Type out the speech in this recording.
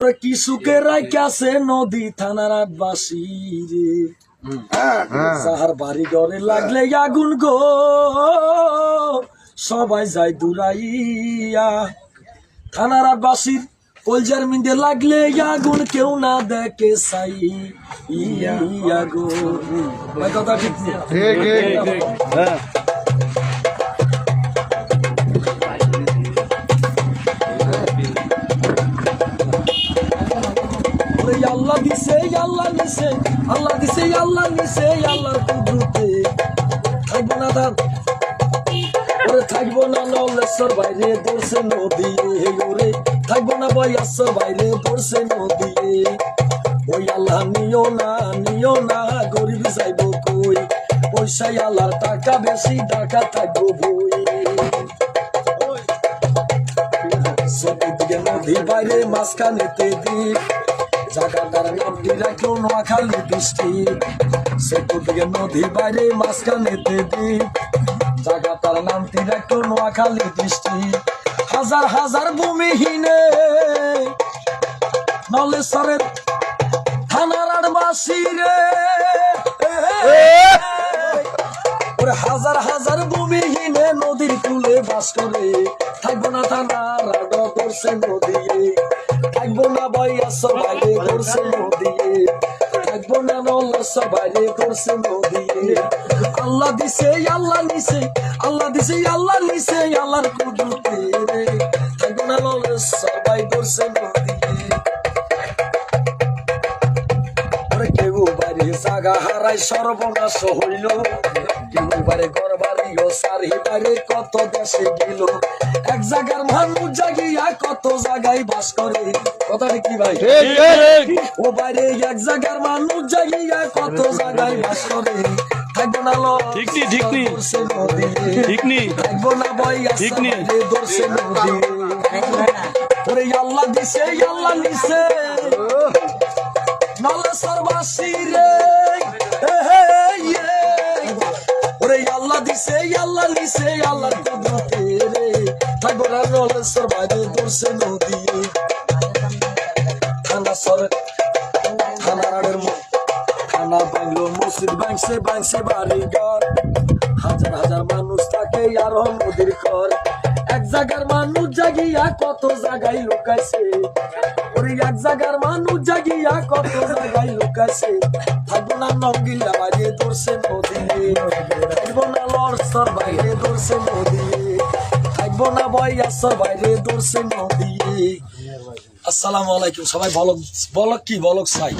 কি সুখে রাইকাছে নদী থানার বাসী রে যাহার বাড়ি ঘরে লাগলে আগুন গো সবাই যায় দূরাইয়া থানার বাসীর কলজার মিন্দে লাগলে আগুন কেউ না দেখে সাই ইয়া গো ভাই কথা ঠিক ঠিক হ্যাঁ আল্লাহ দিছে আল্লাহ নিছে আল্লাহ দিছে আল্লাহ নিছে আল্লাহর কুদরতে থাকবো না দান ওরে থাকবো না নলেশ্বর বাইরে দৌড়ছে নদী ওরে থাকবো না বয়াসর বাইরে দৌড়ছে নদী ওই আল্লাহ নিও না গরিব যাইব কই পয়সায় আল্লাহর টাকা বেশি টাকা থাকবো বই চতুর্দিকে নদীর বাইরে মাঝখানেতে দ্বীপ জায়গাটার নামটি রাখলো নোয়াখালী ডিস্ট্রিক্ট চতুর্দিকে নদীর বাইরে মাঝখানেতে দ্বীপ জায়গাটার নামটি রাখলো নোয়াখালী ডিস্ট্রিক্ট হাজার হাজার ভূমিহীনে নলেশ্বরের থানার বাসী রে ওরে হাজার হাজার ভূমিহীনে নদীর কূলে বাস করে থাকবো না থানার ধরছে নদী থাকবো না বয়াসর বাইরে ধরছে নদী থাকবো না নলেশ্বর বাইরে ধরছে নদী আল্লাহ দিছে আল্লাহ নিছে আল্লাহ দিছে আল্লাহ নিছে আল্লাহর কুদরতে রে থাকবো না নলেশ্বর বাইরে ধরছে নদী ওরে কেউ বাইরে জাগা হারাই সর্বনাশ হইল কেউ বাইরে ঘর বাড়ি ও সারি বাইরে কত দেশে গেল এক জায়গার মানুষ জাগিয়া কত জায়গায় বাস করে কথা কি ভাই ও বাইরে এক জায়গার মানুষ জাগিয়া কত জায়গায় বাস করে থাকবো না থাকবো না দর্শে নদী ওরে আল্লাহ দিছে আল্লাহ নিছে নলেশ্বর বাসী রে ওরে আল্লাহ দিছে আল্লাহ নিছে আল্লাহর কুদরতে রে থাকবো না নলেশ্বর বাইরে দর্শে নদী থানা সরে থানার থানা বাংলো মসজিদ বাংছে বাড়ি ঘর হাজার হাজার মানুষ থাকে আর নদীর ঘর এক জায়গার মানুষ জাগিয়া কত জায়গায় লুকাইছে ওরে এক জায়গার মানুষ জাগিয়া কত জায়গায় লুকাইছে থাকবো না নঙ্গিলা বাইরে দর্শে নদী থাকবো না লড়সর বাইরে দর্শে নদী থাকবো না বয়াসর বাইরে দর্শে নদী আসসালামু আলাইকুম সবাই বলক কি বলক চাই